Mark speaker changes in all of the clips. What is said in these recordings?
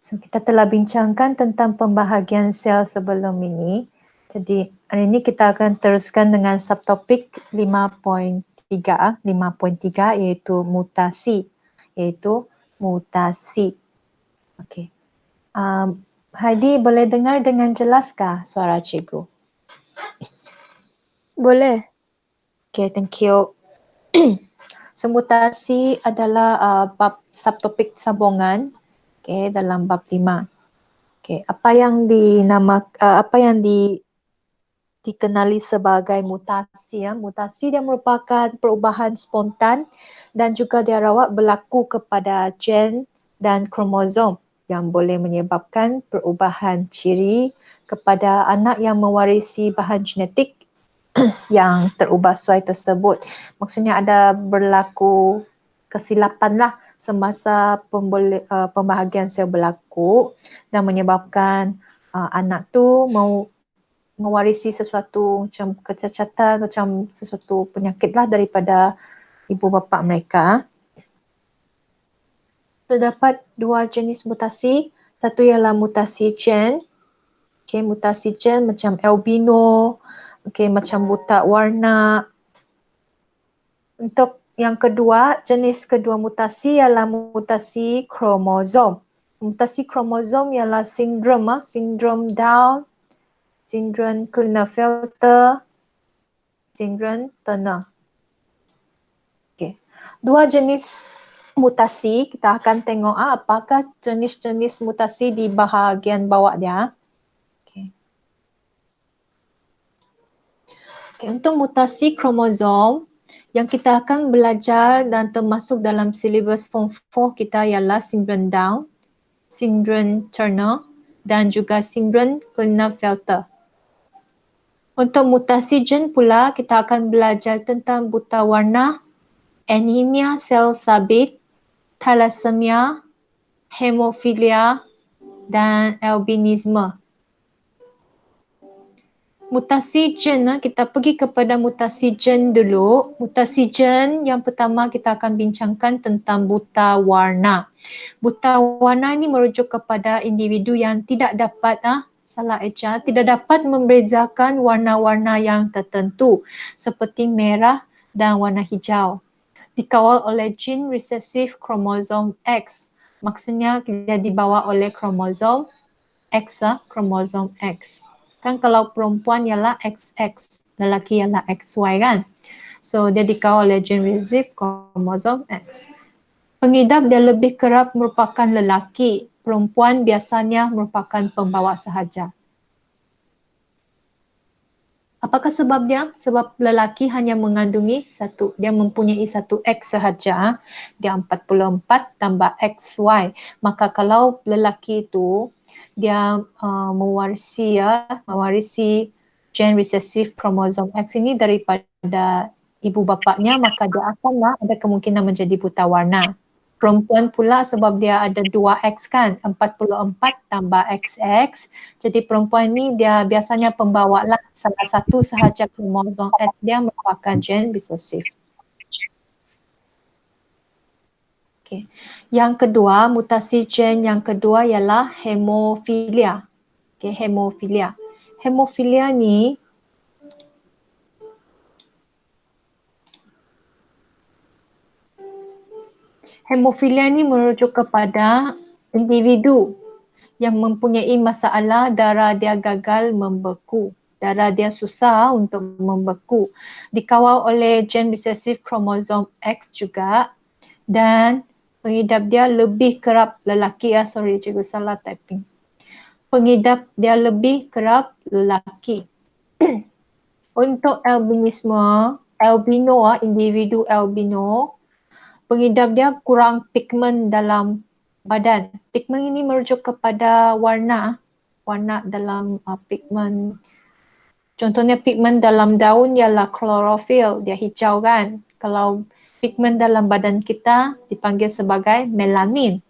Speaker 1: So, kita telah bincangkan tentang pembahagian sel sebelum ini. Jadi, hari ini kita akan teruskan dengan subtopik 5.3 iaitu mutasi. Okey. Heidi, boleh dengar dengan jelaskah suara cikgu?
Speaker 2: Boleh.
Speaker 1: Okay, thank you. So, mutasi adalah bab subtopik sambungan dalam bab 5. Apa yang dikenali sebagai mutasi. Mutasi dia merupakan perubahan spontan dan juga dia rawat berlaku kepada gen dan kromosom yang boleh menyebabkan perubahan ciri kepada anak yang mewarisi bahan genetik yang terubah suai tersebut. Maksudnya ada berlaku kesilapan lah semasa pembahagian sel berlaku dan menyebabkan anak tu mewarisi sesuatu macam kecacatan, macam sesuatu penyakit lah daripada ibu bapa mereka. Terdapat dua jenis mutasi. Satu ialah mutasi gen. Mutasi gen macam albino, macam buta warna. Untuk yang kedua, jenis kedua mutasi ialah mutasi kromosom. Mutasi kromosom ialah sindrom Down, sindrom Klinefelter, sindrom Turner. Dua jenis mutasi, kita akan tengok apakah jenis-jenis mutasi di bahagian bawah dia. Untuk mutasi kromosom, yang kita akan belajar dan termasuk dalam silibus Form 4 kita ialah sindrom Down, sindrom Turner dan juga sindrom Klinefelter. Untuk mutasi gen pula, kita akan belajar tentang buta warna, anemia sel sabit, thalassemia, hemofilia dan albinisme. Mutasi gen, kita pergi kepada mutasi gen dulu. Mutasi gen yang pertama kita akan bincangkan tentang buta warna. Buta warna ini merujuk kepada individu yang tidak dapat, tidak dapat membezakan warna-warna yang tertentu seperti merah dan warna hijau. Dikawal oleh gen resesif kromosom X. Maksudnya dia dibawa oleh kromosom X, kromosom X. Kan kalau perempuan ialah XX, lelaki ialah XY kan. So dia dikawal oleh gen resesif kromosom X. Pengidap dia lebih kerap merupakan lelaki, perempuan biasanya merupakan pembawa sahaja. Apakah sebab dia? Sebab lelaki hanya mengandungi satu, dia mempunyai satu X sahaja, dia 44 tambah XY. Maka kalau lelaki itu dia mewarisi gen resesif kromosom X ini daripada ibu bapaknya, maka dia akanlah ada kemungkinan menjadi buta warna. Perempuan pula sebab dia ada 2X kan, 44 tambah XX. Jadi perempuan ni dia biasanya pembawa lah salah satu sahaja kromosom X dia merupakan gen resesif. Okay. Yang kedua, mutasi gen yang kedua ialah hemofilia. Hemofilia. Hemofilia ni merujuk kepada individu yang mempunyai masalah darah dia gagal membeku. Darah dia susah untuk membeku. Dikawal oleh gen resesif kromosom X juga dan pengidap dia lebih kerap lelaki. Cikgu salah typing. Pengidap dia lebih kerap lelaki. Untuk albino, individu albino, pengidap dia kurang pigmen dalam badan. Pigmen ini merujuk kepada warna dalam pigmen. Contohnya pigmen dalam daun ialah klorofil, dia hijau kan. Kalau pigmen dalam badan kita dipanggil sebagai melanin.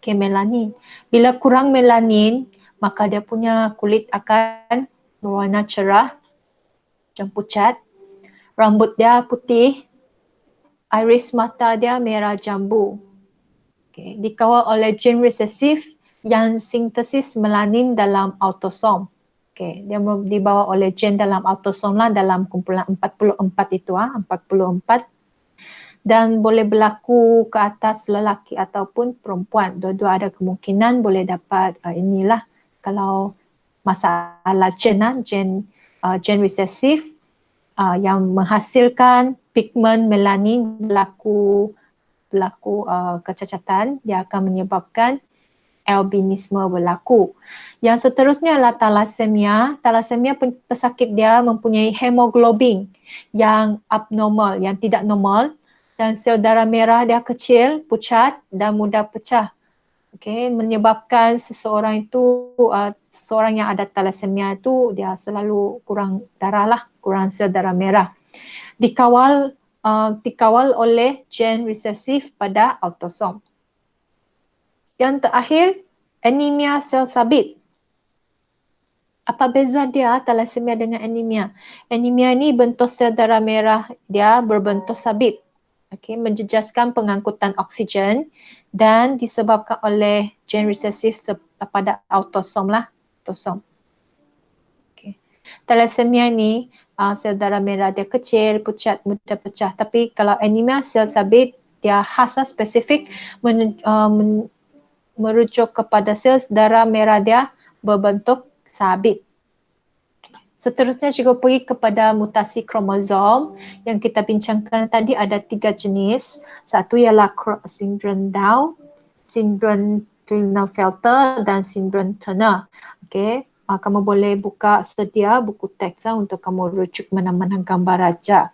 Speaker 1: Melanin. Bila kurang melanin, maka dia punya kulit akan berwarna cerah, macam pucat. Rambut dia putih, iris mata dia merah jambu. Dikawal oleh gen resesif yang sintesis melanin dalam autosom. Okay, dia dibawa oleh gen dalam autosom lah, dalam kumpulan 44 itu 44, dan boleh berlaku ke atas lelaki ataupun perempuan. Dua-dua ada kemungkinan boleh dapat inilah kalau masalah gen resesif yang menghasilkan pigmen melanin berlaku kecacatan, dia akan menyebabkan albinisme berlaku. Yang seterusnya adalah thalassemia. Thalassemia pesakit dia mempunyai hemoglobin yang abnormal, yang tidak normal, dan sel darah merah dia kecil, pucat dan mudah pecah. Okay, menyebabkan seseorang yang ada thalassemia itu dia selalu kurang darah lah, kurang sel darah merah. Dikawal oleh gen resesif pada autosom. Yang terakhir, anemia sel sabit. Apa beza dia thalassemia dengan anemia? Anemia ni bentuk sel darah merah dia berbentuk sabit. Okay, menjejaskan pengangkutan oksigen dan disebabkan oleh gen resesif pada autosom lah. Autosom. Okay. Thalassemia ni sel darah merah dia kecil, pucat, mudah pecah. Tapi kalau anemia sel sabit, dia khas spesifik merujuk kepada sel darah merah dia berbentuk sabit. Seterusnya juga pergi kepada mutasi kromosom yang kita bincangkan tadi, ada 3 jenis. Satu ialah sindrom Down, sindrom Klinefelter dan sindrom Turner. Okey, kamu boleh buka sedia buku teks untuk kamu rujuk mana-mana gambar raja.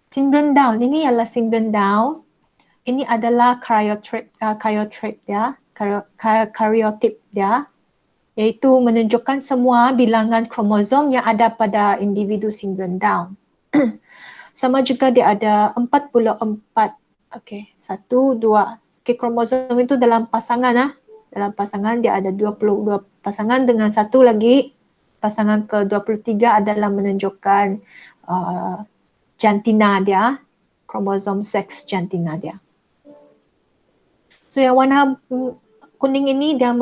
Speaker 1: Sindrom Down ini ialah sindrom Down. Ini adalah karyotype dia, iaitu menunjukkan semua bilangan kromosom yang ada pada individu sindrom Down. Sama juga dia ada 44. Okey, 1, 2. Okey, kromosom itu dalam pasangan Dalam pasangan dia ada 22 pasangan dengan satu lagi pasangan ke-23 adalah menunjukkan jantina dia, kromosom seks jantina dia. So yang warna kuning ini dia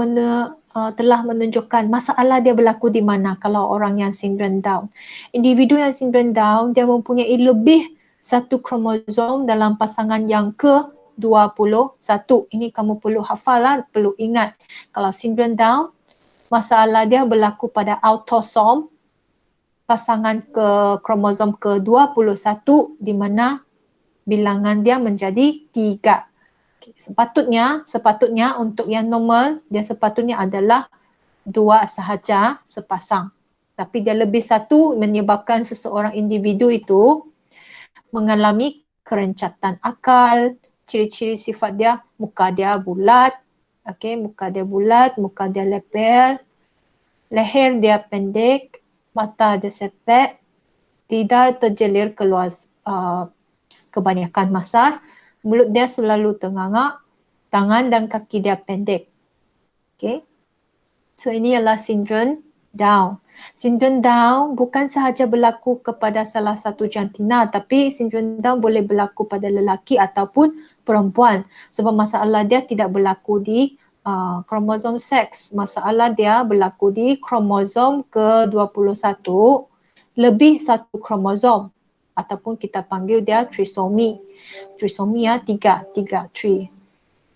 Speaker 1: telah menunjukkan masalah dia berlaku di mana kalau orang yang sindrom Down. Individu yang sindrom Down dia mempunyai lebih satu kromosom dalam pasangan yang ke-21. Ini kamu perlu hafal perlu ingat. Kalau sindrom Down, masalah dia berlaku pada autosom pasangan ke kromosom ke-21 di mana bilangan dia menjadi 3. Sepatutnya untuk yang normal dia sepatutnya adalah 2 sahaja sepasang. Tapi dia lebih satu menyebabkan seseorang individu itu mengalami kerencatan akal. Ciri-ciri sifat dia, muka dia bulat, muka dia bulat, muka dia leper, leher dia pendek, mata dia sepet, lidah terjelir keluar kebanyakan masa, mulut dia selalu terngangak, tangan dan kaki dia pendek. Okay. So ini adalah sindrom Down. Sindrom Down bukan sahaja berlaku kepada salah satu jantina, tapi sindrom Down boleh berlaku pada lelaki ataupun perempuan. Sebab masalah dia tidak berlaku di kromosom seks. Masalah dia berlaku di kromosom ke-21 lebih satu kromosom. Ataupun kita panggil dia trisomi. Trisomi 3.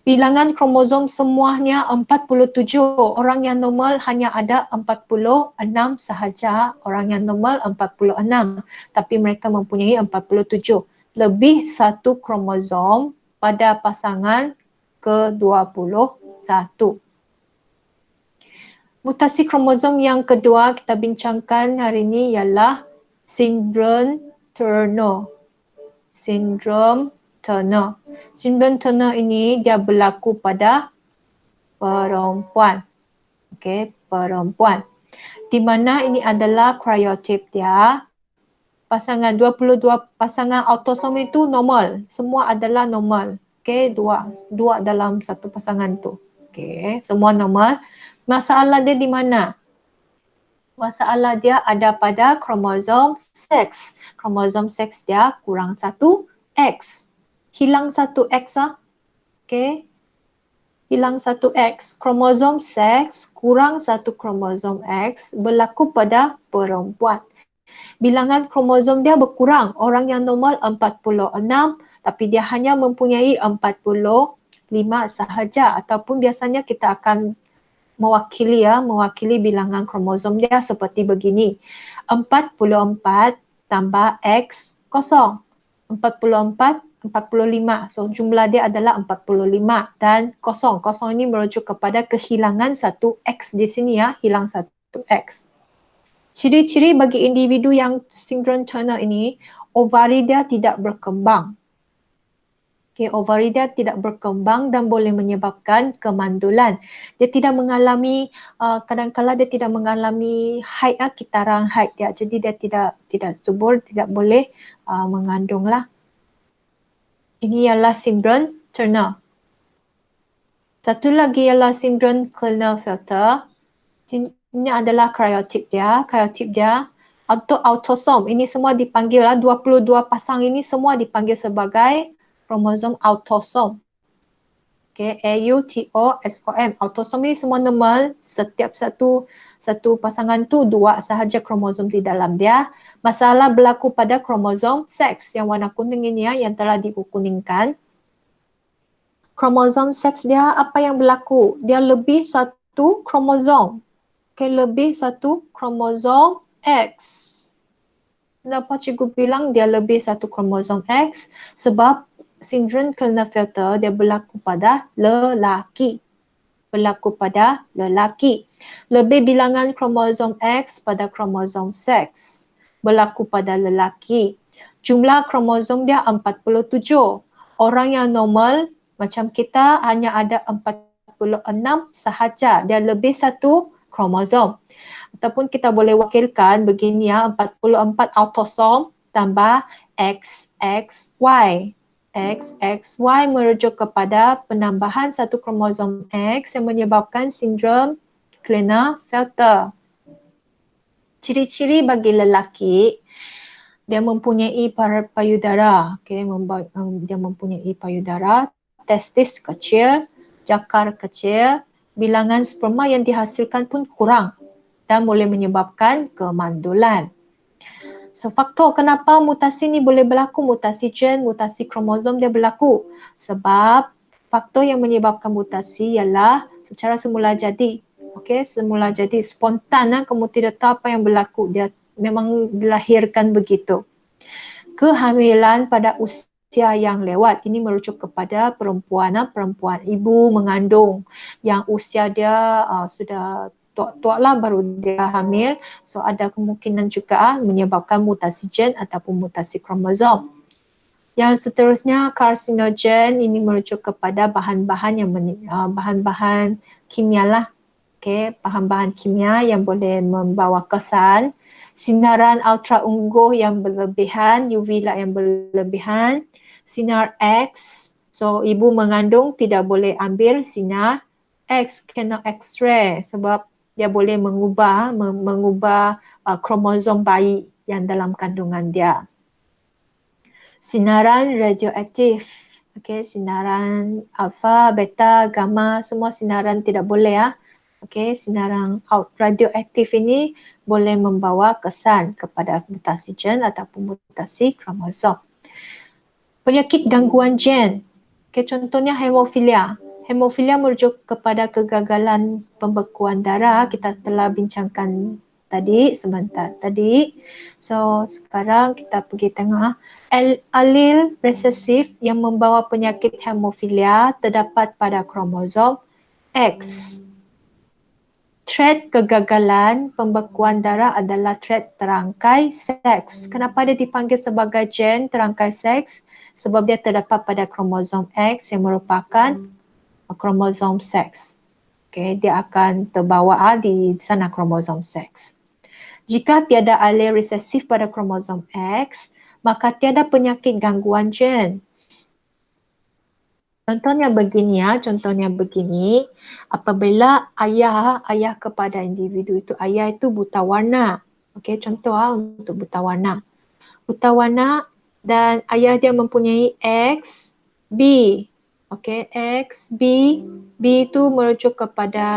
Speaker 1: Bilangan kromosom semuanya 47. Orang yang normal hanya ada 46 sahaja. Orang yang normal 46. Tapi mereka mempunyai 47. Lebih satu kromosom pada pasangan ke-21. Mutasi kromosom yang kedua kita bincangkan hari ini ialah sindrom Turner. Sindrom Turner. Sindrom Turner ini dia berlaku pada perempuan. Okey, perempuan. Di mana ini adalah karyotype dia. Pasangan 22 pasangan autosom itu normal. Semua adalah normal. Okey, dua dalam satu pasangan tu. Okey, semua normal. Masalah dia di mana? Masalah dia ada pada kromosom seks. Kromosom seks dia kurang satu X. Hilang satu X Okay. hilang satu X. Kromosom seks kurang satu kromosom X berlaku pada perempuan. Bilangan kromosom dia berkurang. Orang yang normal 46, tapi dia hanya mempunyai 45 sahaja. Ataupun biasanya kita akan mewakili bilangan kromosom dia seperti begini. 44 tambah X kosong. 44, 45. So jumlah dia adalah 45 dan kosong. Kosong ini merujuk kepada kehilangan satu X di sini ya, hilang satu X. Ciri-ciri bagi individu yang sindrom Turner ini, ovari dia tidak berkembang. Okay, ovari dia tidak berkembang dan boleh menyebabkan kemandulan. Dia tidak mengalami, kadang-kadang dia tidak mengalami haid, kitaran haid dia. Jadi dia tidak subur, tidak boleh mengandung lah. Ini ialah sindrom Turner. Satu lagi ialah sindrom Klinefelter. Ini adalah karyotyp dia. Karyotyp dia untuk autosom. Ini semua dipanggil 22 pasang ini semua dipanggil sebagai kromosom autosom. Okay, AUTOSOM. Autosom ini semua normal. Setiap satu pasangan tu dua sahaja kromosom di dalam dia. Masalah berlaku pada kromosom seks yang warna kuning ini ya, yang telah dikuningkan. Kromosom seks dia apa yang berlaku? Dia lebih satu kromosom. Okay, lebih satu kromosom X. Kenapa cikgu bilang dia lebih satu kromosom X? Sebab sindrom Klinefelter dia berlaku pada lelaki. Berlaku pada lelaki. Lebih bilangan kromosom X pada kromosom seks. Berlaku pada lelaki. Jumlah kromosom dia 47. Orang yang normal macam kita hanya ada 46 sahaja. Dia lebih satu kromosom. Ataupun kita boleh wakilkan begini ya, 44 autosom tambah XXY. XXY merujuk kepada penambahan satu kromosom X yang menyebabkan sindrom Klinefelter. Ciri-ciri bagi lelaki, dia mempunyai payudara, dia mempunyai payudara, testis kecil, jakar kecil, bilangan sperma yang dihasilkan pun kurang dan boleh menyebabkan kemandulan. So faktor kenapa mutasi ni boleh berlaku, mutasi gen, mutasi kromosom dia berlaku. Sebab faktor yang menyebabkan mutasi ialah secara semula jadi. Okey, semula jadi spontan, kamu tidak tahu apa yang berlaku, dia memang dilahirkan begitu. Kehamilan pada usia yang lewat, ini merujuk kepada perempuan ibu mengandung yang usia dia sudah tua-tua lah baru dia hamil. So ada kemungkinan juga menyebabkan mutasi gen ataupun mutasi kromosom. Yang seterusnya karsinogen, ini merujuk kepada bahan-bahan yang bahan-bahan kimia lah. Okay, bahan-bahan kimia yang boleh membawa kesan. Sinaran ultra ungguh yang berlebihan, UV light yang berlebihan, sinar X. So ibu mengandung tidak boleh ambil sinar X, kena X-ray sebab dia boleh mengubah kromosom bayi yang dalam kandungan dia. Sinaran radioaktif, okay, sinaran alfa, beta, gamma, semua sinaran tidak boleh ya. Okay, sinaran radioaktif ini boleh membawa kesan kepada mutasi gen ataupun mutasi kromosom. Penyakit gangguan gen, okay, contohnya hemofilia. Hemofilia merujuk kepada kegagalan pembekuan darah. Kita telah bincangkan sebentar tadi. So sekarang kita pergi tengok. Alel resesif yang membawa penyakit hemofilia terdapat pada kromosom X. Trait kegagalan pembekuan darah adalah trait terangkai seks. Kenapa dia dipanggil sebagai gen terangkai seks? Sebab dia terdapat pada kromosom X yang merupakan kromosom seks. Okay, dia akan terbawa di sana kromosom seks. Jika tiada alel resesif pada kromosom X, maka tiada penyakit gangguan gen. Contohnya begini, apabila ayah kepada individu itu, ayah itu buta warna. Okey, contoh untuk buta warna. Buta warna dan ayah dia mempunyai X, B. Okey, X, B. B itu merujuk kepada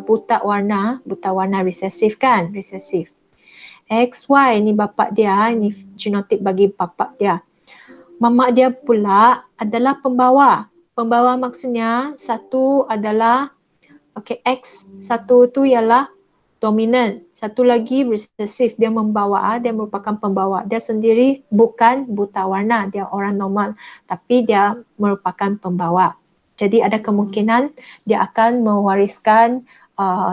Speaker 1: buta warna resesif kan? Resesif. X, Y ni bapak dia, ni genotype bagi bapak dia. Mamak dia pula adalah pembawa. Pembawa maksudnya satu adalah X, satu tu ialah dominant, satu lagi resesif, dia membawa, dia merupakan pembawa. Dia sendiri bukan buta warna, dia orang normal, tapi dia merupakan pembawa. Jadi ada kemungkinan dia akan mewariskan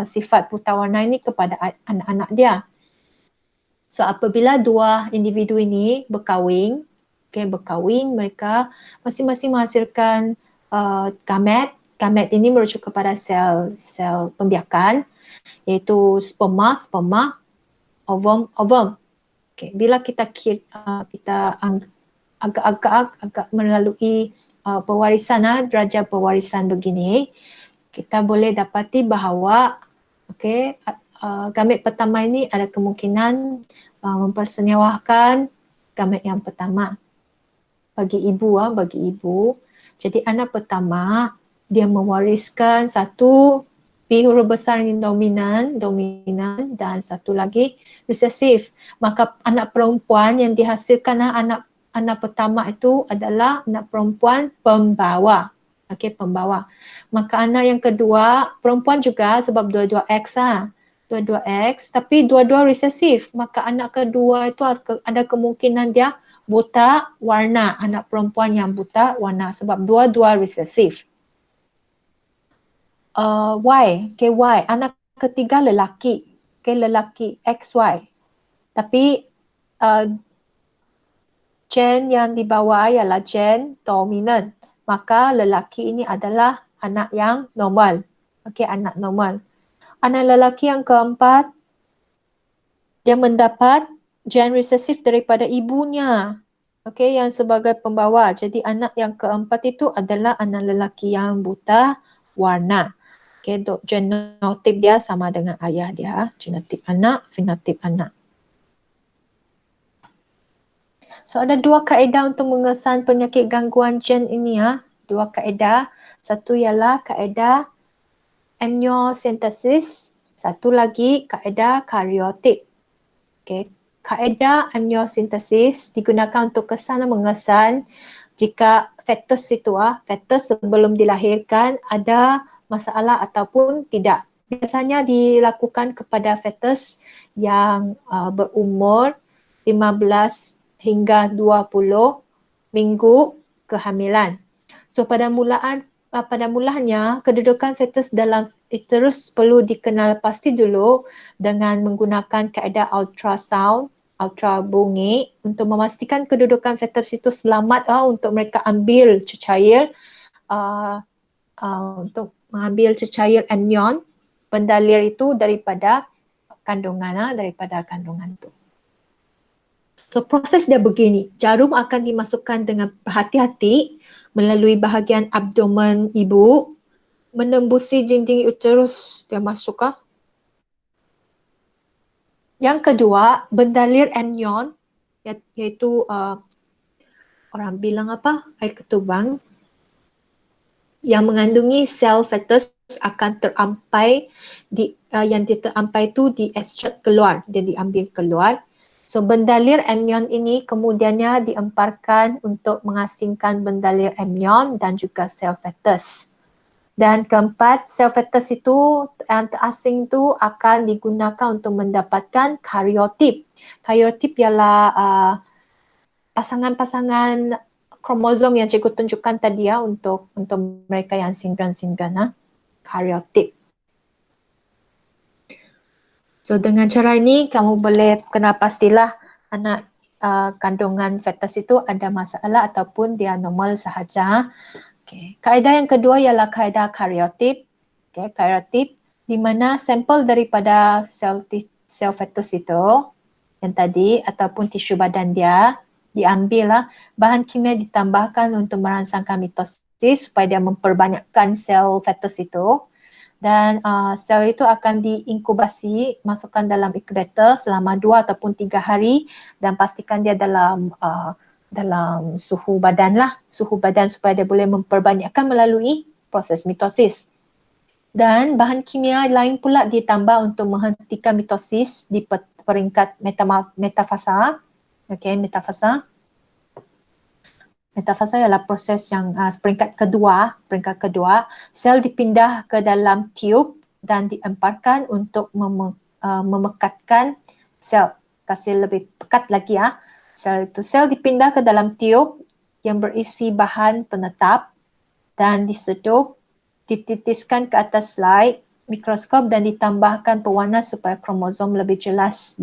Speaker 1: sifat buta warna ini kepada anak-anak dia. So apabila dua individu ini berkahwin, mereka masing-masing menghasilkan gamet. Gamet ini merujuk kepada sel pembiakan, iaitu sperma, ovum. Bila kita agak melalui pewarisan, derajat pewarisan begini, kita boleh dapati bahawa gamet pertama ini ada kemungkinan mempersenyawakan gamet yang pertama bagi ibu. Jadi anak pertama dia mewariskan satu B huruf besar ini dominan dan satu lagi resesif. Maka anak perempuan yang dihasilkan anak pertama itu adalah anak perempuan pembawa. Pembawa. Maka anak yang kedua perempuan juga sebab dua-dua X dua-dua X, tapi dua-dua resesif. Maka anak kedua itu ada kemungkinan dia buta warna, anak perempuan yang buta warna sebab dua-dua resesif. Y, anak ketiga lelaki, lelaki XY. Tapi gen yang dibawa ialah gen dominant. Maka lelaki ini adalah anak yang normal. Anak normal. Anak lelaki yang keempat, dia mendapat gen resesif daripada ibunya. Yang sebagai pembawa. Jadi anak yang keempat itu adalah anak lelaki yang buta warna. Genotip dia sama dengan ayah dia. Genotip anak, fenotip anak. So ada dua kaedah untuk mengesan penyakit gangguan gen ini. Dua kaedah. Satu ialah kaedah amniocentesis. Satu lagi kaedah karyotip. Kaedah amniocentesis digunakan untuk kesan mengesan jika fetus sebelum dilahirkan ada masalah ataupun tidak. Biasanya dilakukan kepada fetus yang berumur 15 hingga 20 minggu kehamilan. So pada mulanya kedudukan fetus dalam uterus perlu dikenal pasti dulu dengan menggunakan kaedah ultrasound, ultrabunyi untuk memastikan kedudukan fetus itu selamat untuk mereka ambil cecair untuk mengambil cecair amnion, pendalir itu daripada kandungan itu. So proses dia begini, jarum akan dimasukkan dengan berhati-hati melalui bahagian abdomen ibu, menembusi dinding uterus dia masuk. Yang kedua, bendalir amnion, iaitu orang bilang air ketubang, yang mengandungi sel fetus akan terampai yang terampai itu di-extract keluar, dia diambil keluar. So bendalir amnion ini kemudiannya diemparkan untuk mengasingkan bendalir amnion dan juga sel fetus. Dan keempat, sel fetus itu yang terasing itu akan digunakan untuk mendapatkan karyotip. Karyotip ialah pasangan-pasangan kromosom yang cikgu tunjukkan tadi untuk mereka yang sinkron, karyotip. So dengan cara ini kamu boleh kenal pastilah anak kandungan fetus itu ada masalah ataupun dia normal sahaja. Kaedah yang kedua ialah kaedah karyotip. Karyotip di mana sampel daripada sel fetus itu yang tadi ataupun tisu badan dia diambil bahan kimia ditambahkan untuk merangsangkan mitosis supaya dia memperbanyakkan sel fetus itu. Dan sel itu akan diinkubasi, masukkan dalam inkubator selama 2 ataupun 3 hari dan pastikan dia dalam dalam suhu badan lah, suhu badan supaya dia boleh memperbanyakkan melalui proses mitosis. Dan bahan kimia lain pula ditambah untuk menghentikan mitosis di peringkat metafasa. Okey, metafasa. Metafasa ialah proses yang peringkat kedua, sel dipindah ke dalam tiub dan diemparkan untuk memekatkan sel, kasih lebih pekat lagi ya. Sel dipindah ke dalam tiub yang berisi bahan penetap dan diseduh, dititiskan ke atas slide mikroskop dan ditambahkan pewarna supaya kromosom lebih jelas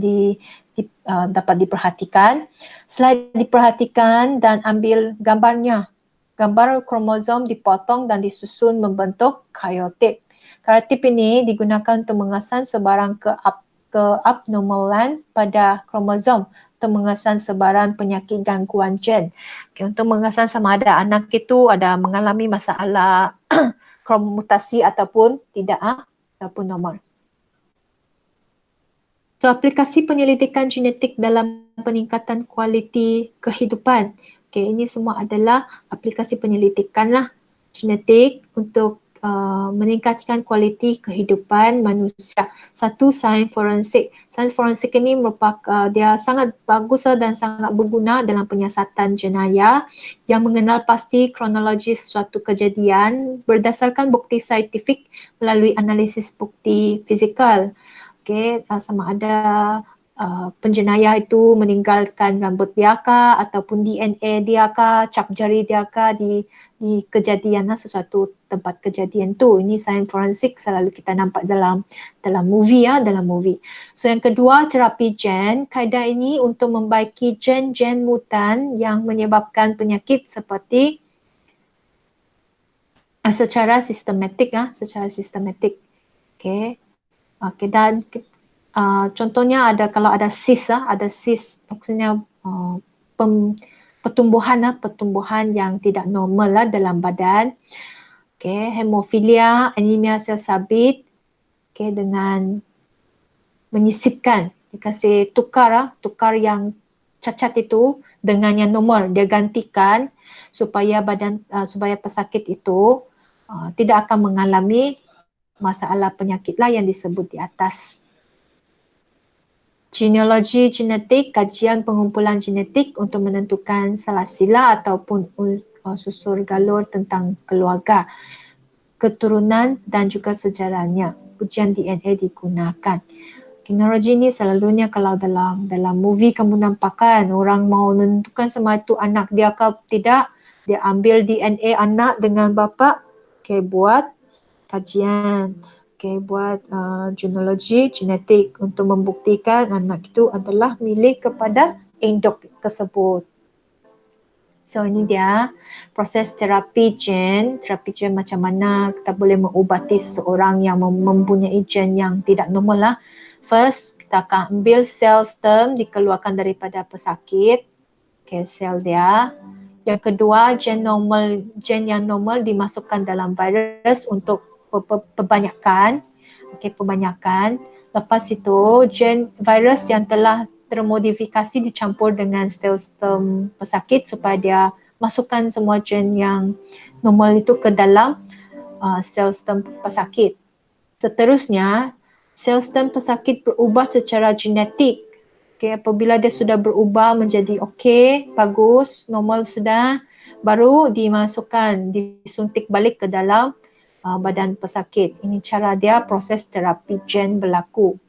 Speaker 1: dapat diperhatikan. Slide diperhatikan dan ambil gambarnya. Gambar kromosom dipotong dan disusun membentuk karyotyp. Karyotyp ini digunakan untuk mengesan sebarang keabnormalan pada kromosom, untuk mengesan sebarang penyakit gangguan gen. Okay, untuk mengesan sama ada anak itu ada mengalami masalah kromotasi ataupun tidak, ataupun normal. So, aplikasi penyelidikan genetik dalam peningkatan kualiti kehidupan. Okay, ini semua adalah aplikasi penyelidikan lah genetik untuk meningkatkan kualiti kehidupan manusia. Satu, sains forensik. Sains forensik ini merupakan dia sangat bagus dan sangat berguna dalam penyiasatan jenayah yang mengenal pasti kronologi suatu kejadian berdasarkan bukti saintifik melalui analisis bukti fizikal. Okay, sama ada penjenayah itu meninggalkan rambut dia kah ataupun DNA dia kah, cap jari dia kah di kejadian sesuatu tempat kejadian tu. Ini sains forensik selalu kita nampak dalam movie dalam movie. So yang kedua, terapi gen. Kaedah ini untuk membaiki gen-gen mutan yang menyebabkan penyakit seperti secara sistematik Okay. Okay, dan contohnya kalau ada cyst maksudnya pertumbuhan yang tidak normal dalam badan. Okay, hemofilia, anemia sel sabit, okay, dengan menyisipkan, dikasih tukar yang cacat itu dengan yang normal, dia gantikan supaya pesakit itu tidak akan mengalami masalah penyakitlah yang disebut di atas. Genealogi genetik, kajian pengumpulan genetik untuk menentukan salasila ataupun susur galur tentang keluarga, keturunan dan juga sejarahnya. Ujian DNA digunakan. Genealogi ni selalunya kalau dalam movie kamu nampakkan orang mau menentukan sama itu anak dia ke tidak, dia ambil DNA anak dengan bapa, buat kajian, buat genealogi genetik untuk membuktikan anak itu adalah milik kepada induk tersebut. So ini dia proses terapi gen macam mana kita boleh mengubati seseorang yang mempunyai gen yang tidak normal lah. First, kita akan ambil sel sperm dikeluarkan daripada pesakit, sel dia. Yang kedua, gen yang normal dimasukkan dalam virus untuk perbanyakan. Perbanyakan. Lepas itu, gen virus yang telah termodifikasi dicampur dengan sel sperm pesakit supaya dia masukkan semua gen yang normal itu ke dalam sel sperm pesakit. Seterusnya, sel sperm pesakit berubah secara genetik. Apabila dia sudah berubah menjadi bagus, normal sudah, baru disuntik balik ke dalam badan pesakit. Ini cara dia proses terapi gen berlaku.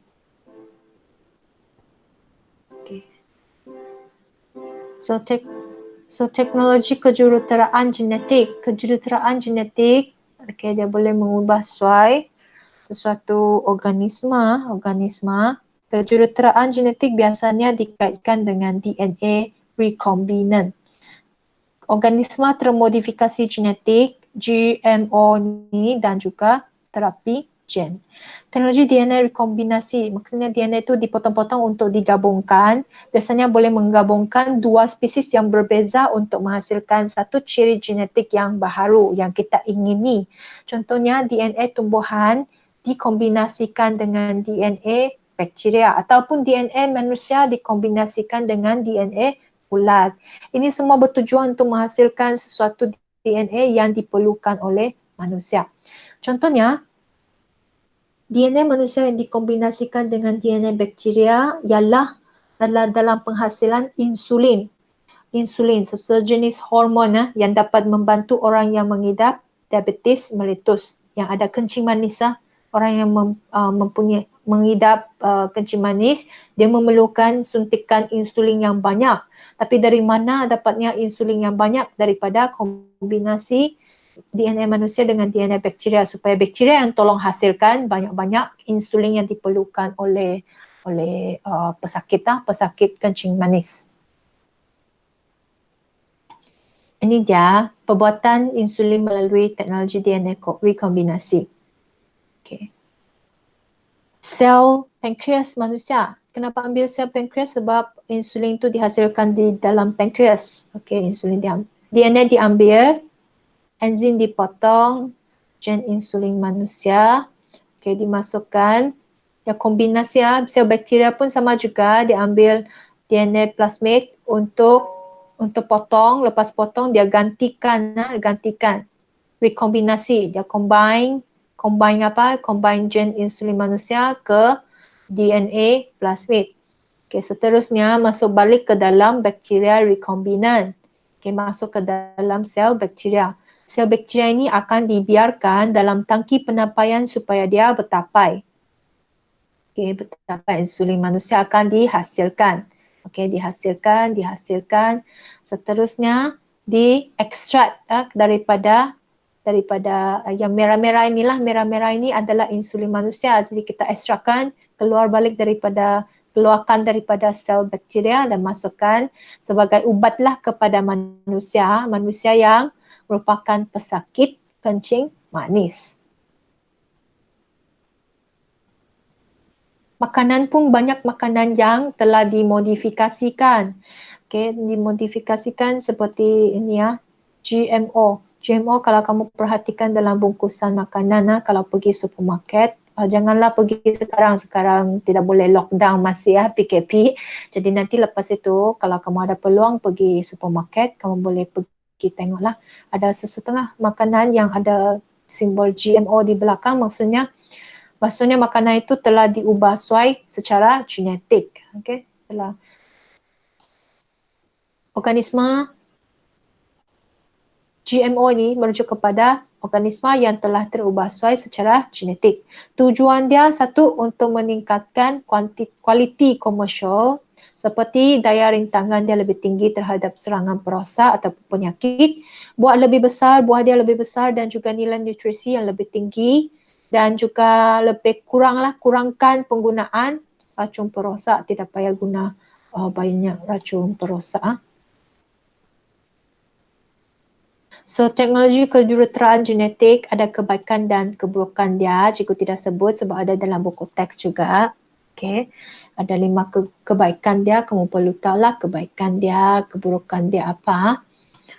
Speaker 1: So teknologi kejuruteraan genetik. Dia boleh mengubah sesuatu organisma. Kejuruteraan genetik biasanya dikaitkan dengan DNA rekombinant. Organisma termodifikasi genetik, GMO ni, dan juga terapi gen. Teknologi DNA rekombinasi, maksudnya DNA itu dipotong-potong untuk digabungkan. Biasanya boleh menggabungkan dua spesies yang berbeza untuk menghasilkan satu ciri genetik yang baharu yang kita ingini. Contohnya DNA tumbuhan dikombinasikan dengan DNA bakteria ataupun DNA manusia dikombinasikan dengan DNA ulat. Ini semua bertujuan untuk menghasilkan sesuatu DNA yang diperlukan oleh manusia. Contohnya, DNA manusia yang dikombinasikan dengan DNA bakteria ialah dalam penghasilan insulin. Insulin, sejenis hormon yang dapat membantu orang yang mengidap diabetes mellitus, yang ada kencing manis. Orang yang mempunyai mengidap kencing manis, dia memerlukan suntikan insulin yang banyak. Tapi dari mana dapatnya insulin yang banyak? Daripada kombinasi DNA manusia dengan DNA bakteria, supaya bakteria yang tolong hasilkan banyak-banyak insulin yang diperlukan oleh pesakit kencing manis. Ini dia perbuatan insulin melalui teknologi DNA rekombinasi. Okay. Sel pankreas manusia. Kenapa ambil sel pankreas? Sebab insulin itu dihasilkan di dalam pankreas. Okay, insulin DNA diambil, enzim dipotong, gen insulin manusia, okay, dimasukkan. Ya, kombinasi sel bakteria pun sama juga, diambil DNA plasmid untuk potong, lepas potong dia gantikan rekombinasi, dia combine gen insulin manusia ke DNA plasmid. Okay, seterusnya masuk balik ke dalam bakteria rekombinan. Okay, masuk ke dalam sel bakteria. Sel bakteria ini akan dibiarkan dalam tangki penampaian supaya dia bertapai. Okay, bertapai, insulin manusia akan dihasilkan. Okay, dihasilkan. Seterusnya diekstrak daripada yang merah-merah inilah. Merah-merah ini adalah insulin manusia. Jadi kita ekstrakkan, keluarkan daripada sel bakteria dan masukkan sebagai ubatlah kepada manusia yang merupakan pesakit kencing manis. Makanan pun banyak makanan yang telah dimodifikasikan. Okay, dimodifikasikan seperti ini GMO. GMO kalau kamu perhatikan dalam bungkusan makanan, kalau pergi supermarket, janganlah pergi sekarang tidak boleh lockdown masih PKP. Jadi nanti lepas itu kalau kamu ada peluang pergi supermarket, kamu boleh pergi tengoklah. Ada sesetengah makanan yang ada simbol GMO di belakang, maksudnya makanan itu telah diubah secara genetik. Okay? Organisme GMO ini merujuk kepada organisme yang telah terubah secara genetik. Tujuan dia satu, untuk meningkatkan kualiti komersial, seperti daya rintangan dia lebih tinggi terhadap serangan perosak atau penyakit, buah dia lebih besar dan juga nilai nutrisi yang lebih tinggi, dan juga lebih kurangkan penggunaan racun perosak, tidak payah guna banyak racun perosak. So, teknologi kejuruteraan genetik ada kebaikan dan keburukan dia. Cikgu tidak sebut sebab ada dalam buku teks juga. Okay. Ada 5 kebaikan dia, kamu perlu tahulah kebaikan dia, keburukan dia apa.